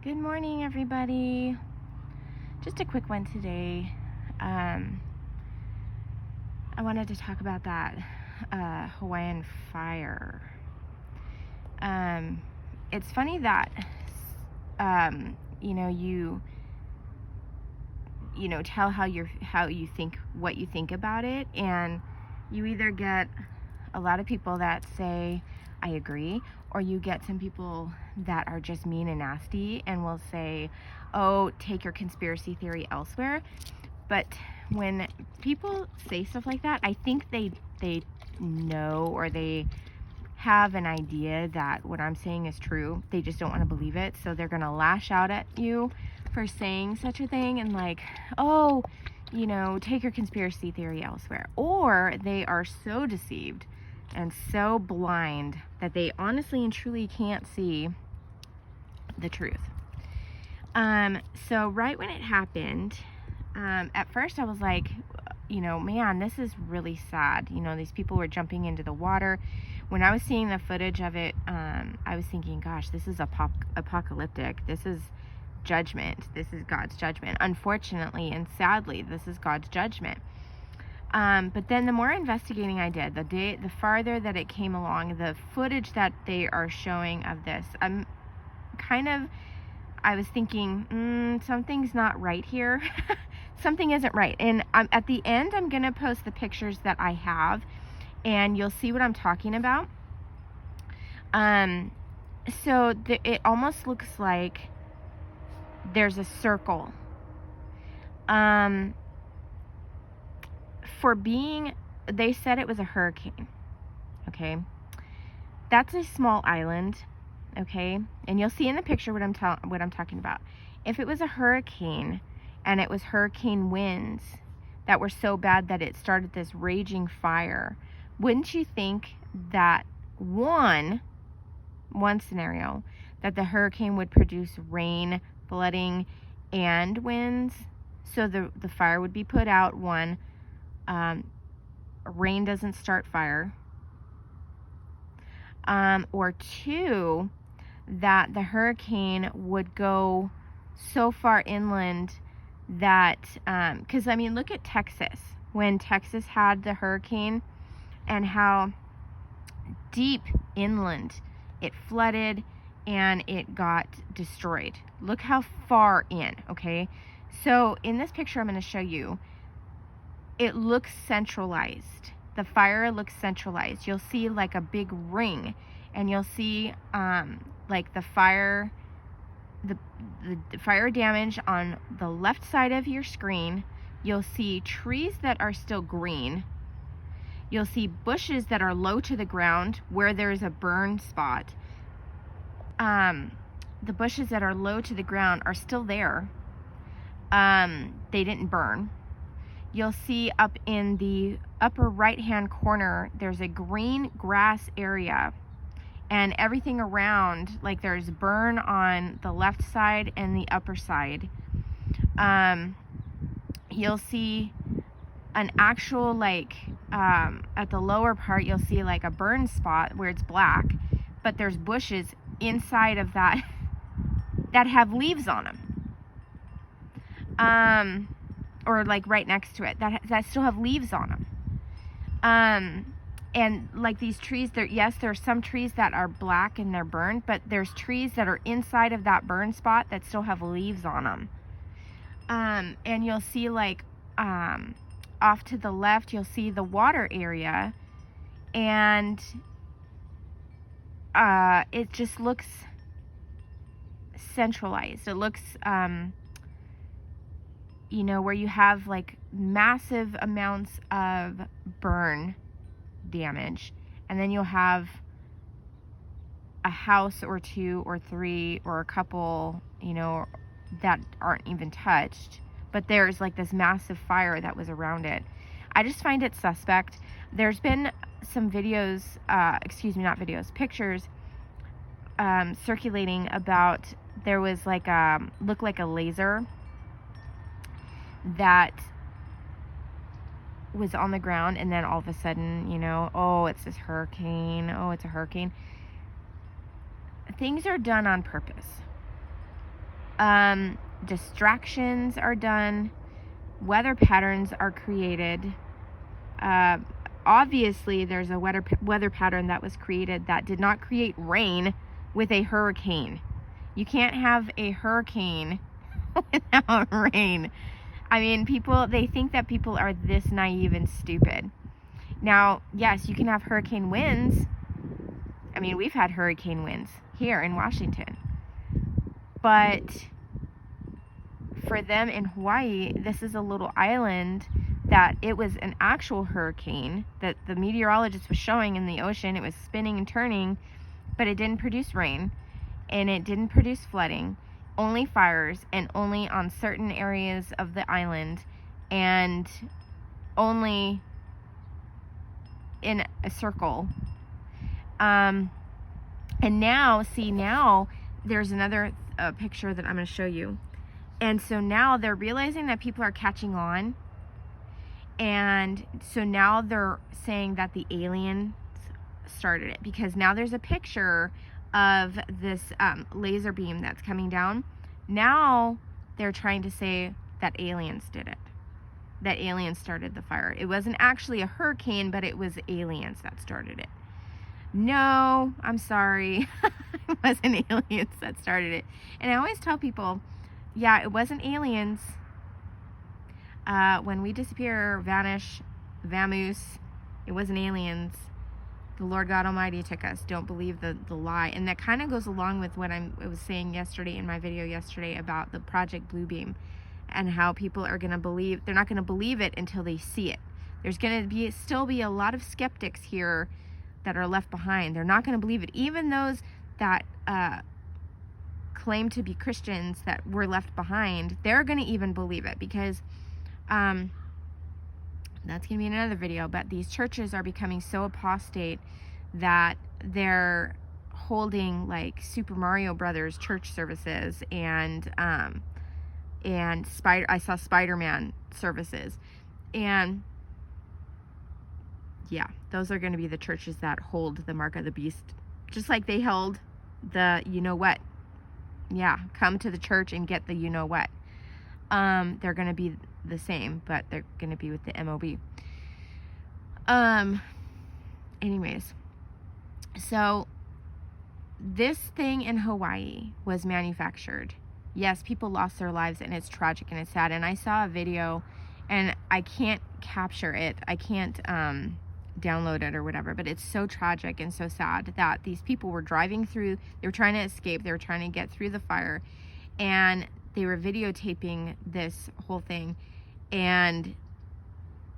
Good morning, everybody. Just a quick one today. I wanted to talk about that Hawaiian fire. It's funny that you tell how you think, what you think about it, and you either get a lot of people that say I agree, or you get some people that are just mean and nasty and will say, oh, take your conspiracy theory elsewhere. But when people say stuff like that, I think they know, or they have an idea that what I'm saying is true. They just don't want to believe it, so they're gonna lash out at you for saying such a thing and oh, take your conspiracy theory elsewhere. Or they are so deceived and so blind that they honestly and truly can't see the truth. So right when it happened, at first I was like, man, this is really sad. These people were jumping into the water. When I was seeing the footage of it, I was thinking, gosh, this is apocalyptic. This is judgment. This is God's judgment. Unfortunately and sadly, this is God's judgment. But then the more investigating I did, the farther that it came along, the footage that they are showing of this, I was thinking, something's not right here. Something isn't right. And at the end, I'm going to post the pictures that I have, and you'll see what I'm talking about. So it almost looks like there's a circle. They said it was a hurricane. Okay. That's a small island. Okay. And you'll see in the picture what I'm talking about. If it was a hurricane and it was hurricane winds that were so bad that it started this raging fire, wouldn't you think that one scenario, that the hurricane would produce rain, flooding, and winds? So the fire would be put out. One, rain doesn't start fire. Or two, that the hurricane would go so far inland that, because look at Texas. When Texas had the hurricane and how deep inland it flooded and it got destroyed. Look how far in, okay? So in this picture I'm going to show you, it looks centralized. The fire looks centralized. You'll see like a big ring, and you'll see the fire damage on the left side of your screen. You'll see trees that are still green. You'll see bushes that are low to the ground where there's a burn spot. The bushes that are low to the ground are still there. They didn't burn. You'll see up in the upper right-hand corner, there's a green grass area, and everything around, like there's burn on the left side and the upper side. You'll see an actual, at the lower part, you'll see like a burn spot where it's black, but there's bushes inside of that that have leaves on them. Or like right next to it that still have leaves on them. And like these trees, there are some trees that are black and they're burned, but there's trees that are inside of that burn spot that still have leaves on them. And you'll see off to the left, you'll see the water area, and it just looks centralized. It looks where you have like massive amounts of burn damage, and then you'll have a house or two or three or a couple, that aren't even touched, but there's like this massive fire that was around it. I just find it suspect. There's been some videos, pictures circulating about, there was looked like a laser that was on the ground, and then all of a sudden, oh, it's this hurricane. Oh, it's a hurricane. Things are done on purpose. Distractions are done. Weather patterns are created. Obviously, there's a weather pattern that was created that did not create rain with a hurricane. You can't have a hurricane without rain. I mean, they think that people are this naive and stupid. Now, yes, you can have hurricane winds. I mean, we've had hurricane winds here in Washington. But for them in Hawaii, this is a little island that it was an actual hurricane that the meteorologist was showing in the ocean. It was spinning and turning, but it didn't produce rain and it didn't produce flooding, only fires, and only on certain areas of the island, and only in a circle. And now there's another picture that I'm going to show you. And so now they're realizing that people are catching on. And so now they're saying that the aliens started it, because now there's a picture of this laser beam that's coming down. Now they're trying to say that aliens did it, that aliens started the fire. It wasn't actually a hurricane, but it was aliens that started it. No, I'm sorry. It wasn't aliens that started it. And I always tell people, yeah, it wasn't aliens. When we disappear, vanish, vamoose, it wasn't aliens. The Lord God Almighty took us. Don't believe the lie. And that kind of goes along with what I was saying yesterday in my video yesterday about the Project Bluebeam, and how people are going to believe, they're not going to believe it until they see it. There's going to still be a lot of skeptics here that are left behind. They're not going to believe it. Even those that claim to be Christians that were left behind, they're going to even believe it, because that's going to be in another video, but these churches are becoming so apostate that they're holding like Super Mario Brothers church services, and I saw Spider-Man services, and yeah, those are going to be the churches that hold the mark of the beast, just like they held the you know what. Yeah, come to the church and get the you know what. They're going to be the same, but they're going to be with the MOB. Anyways, so this thing in Hawaii was manufactured. Yes, people lost their lives, and it's tragic and it's sad. And I saw a video, and I can't capture it. I can't download it or whatever, but it's so tragic and so sad that these people were driving through, they were trying to escape, they were trying to get through the fire, and they were videotaping this whole thing, and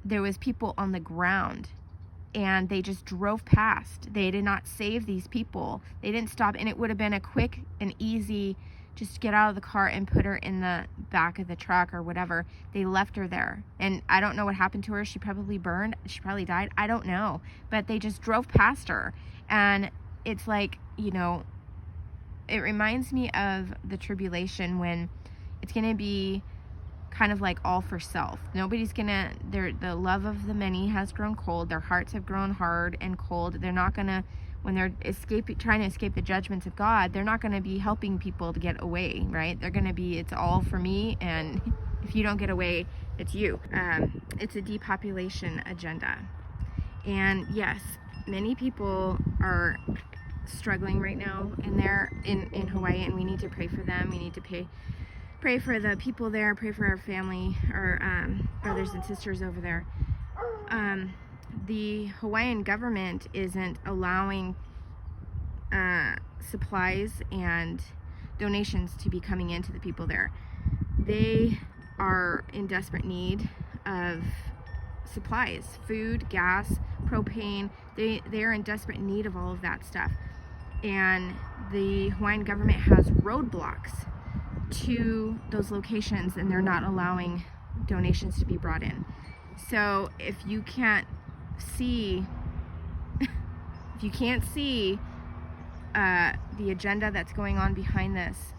there was people on the ground, and they just drove past. They did not save these people. They didn't stop, and it would have been a quick and easy, just get out of the car and put her in the back of the truck or whatever. They left her there, and I don't know what happened to her. She probably burned, she probably died, I don't know, but they just drove past her. And it's like, you know, it reminds me of the tribulation, when it's going to be kind of like all for self. Nobody's gonna, the love of the many has grown cold. Their hearts have grown hard and cold. They're not gonna, when they're trying to escape the judgments of God, they're not gonna be helping people to get away, right? They're gonna be, it's all for me, and if you don't get away, it's you. It's a depopulation agenda. And yes, many people are struggling right now, and they're in Hawaii, and we need to pray for them. We need to pray for the people there, pray for our family, our brothers and sisters over there. The Hawaiian government isn't allowing supplies and donations to be coming into the people there. They are in desperate need of supplies, food, gas, propane. They are in desperate need of all of that stuff. And the Hawaiian government has roadblocks to those locations, and they're not allowing donations to be brought in. So if you can't see the agenda that's going on behind this,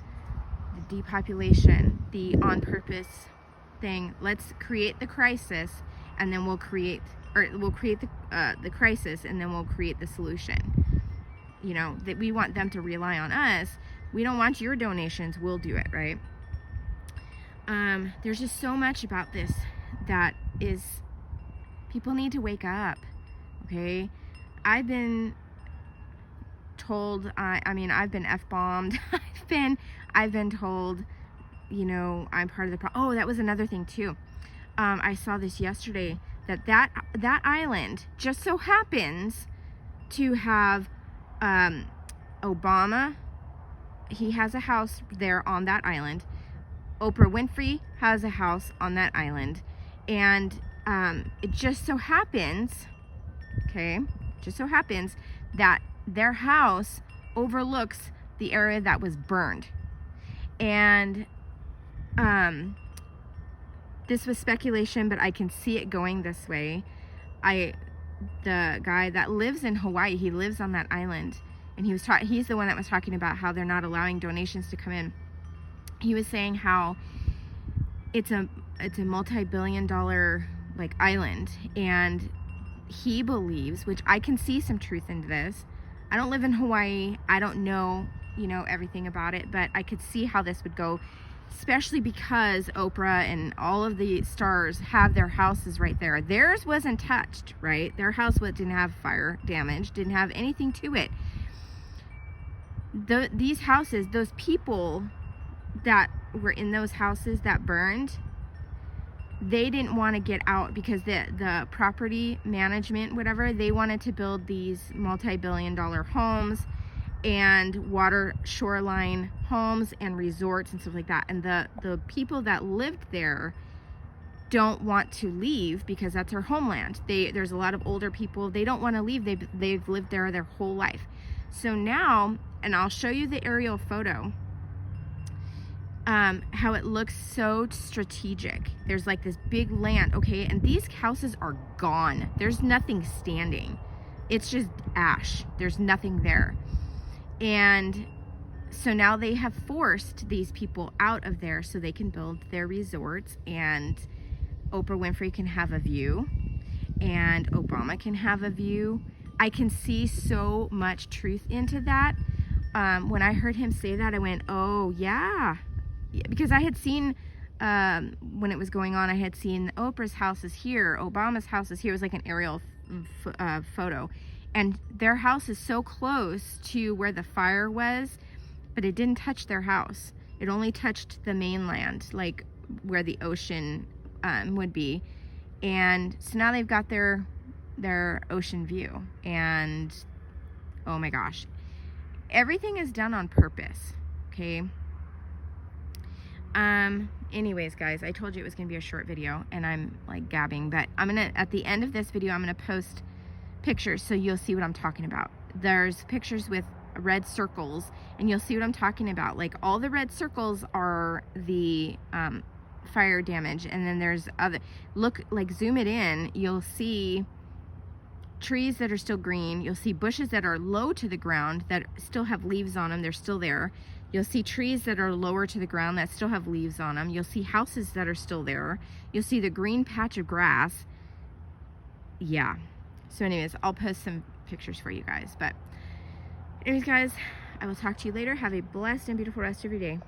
the depopulation, the on purpose thing, let's create the crisis, and then we'll create the crisis, and then we'll create the solution. You know, that we want them to rely on us. We don't want your donations, we'll do it, right? There's just so much about this that is, people need to wake up, okay? I've been told, I mean, I've been F-bombed. I've been told, you know, I'm part of the problem. Oh, that was another thing too. I saw this yesterday, that island just so happens to have Obama. He has a house there on that island. Oprah Winfrey has a house on that island. And it just so happens, okay, just so happens that their house overlooks the area that was burned. And this was speculation, but I can see it going this way. The guy that lives in Hawaii, he lives on that island, and he's the one that was talking about how they're not allowing donations to come in. He was saying how it's a multi-billion-dollar like island, and he believes, which I can see some truth into this. I don't live in Hawaii. I don't know, you know, everything about it, but I could see how this would go, especially because Oprah and all of the stars have their houses right there. Theirs wasn't touched, right? Their house didn't have fire damage, didn't have anything to it. These houses, those people that were in those houses that burned, they didn't want to get out because the property management, whatever, they wanted to build these multi-billion-dollar homes and water shoreline homes and resorts and stuff like that. And the people that lived there don't want to leave because that's their homeland. There's a lot of older people. They don't want to leave. They've lived there their whole life. So now, and I'll show you the aerial photo, how it looks so strategic. There's like this big land, okay, and these houses are gone. There's nothing standing. It's just ash. There's nothing there. And so now they have forced these people out of there so they can build their resorts, and Oprah Winfrey can have a view and Obama can have a view. I can see so much truth into that. When I heard him say that, I went, oh yeah, because I had seen when it was going on, I had seen Oprah's house is here, Obama's house is here. It was like an aerial photo, and their house is so close to where the fire was, but it didn't touch their house. It only touched the mainland, like where the ocean would be. And so now they've got their ocean view, and oh my gosh, everything is done on purpose, okay? Anyways, guys, I told you it was gonna be a short video, and I'm like gabbing, but at the end of this video, I'm gonna post pictures so you'll see what I'm talking about. There's pictures with red circles, and you'll see what I'm talking about. Like, all the red circles are the fire damage, and then there's other, zoom it in, you'll see trees that are still green. You'll see bushes that are low to the ground that still have leaves on them. They're still there. You'll see trees that are lower to the ground that still have leaves on them. You'll see houses that are still there. You'll see the green patch of grass. Yeah. So anyways, I'll post some pictures for you guys. But anyways, guys, I will talk to you later. Have a blessed and beautiful rest of your day.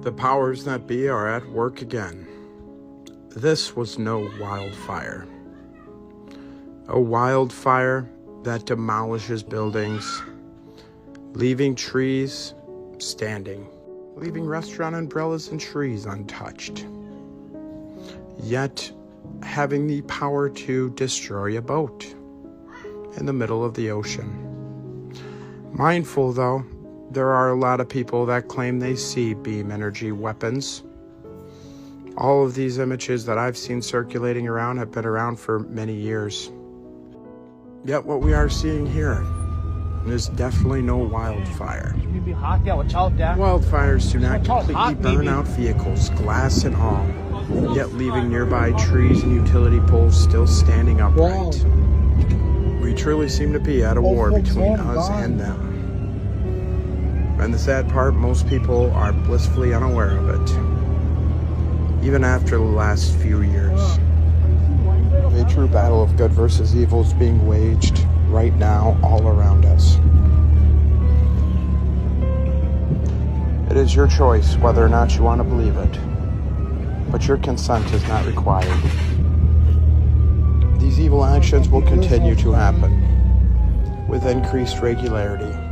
The powers that be are at work again. This was no wildfire. A wildfire that demolishes buildings, leaving trees standing, leaving restaurant umbrellas and trees untouched, yet having the power to destroy a boat in the middle of the ocean. Mindful, though, there are a lot of people that claim they see beam energy weapons. All of these images that I've seen circulating around have been around for many years. Yet what we are seeing here is definitely no wildfire. Wildfires do not completely burn out vehicles, glass and all, yet leaving nearby trees and utility poles still standing upright. We truly seem to be at a war between us and them. And the sad part, most people are blissfully unaware of it, even after the last few years. A true battle of good versus evil is being waged right now all around us. It is your choice whether or not you want to believe it, but your consent is not required. These evil actions will continue to happen with increased regularity.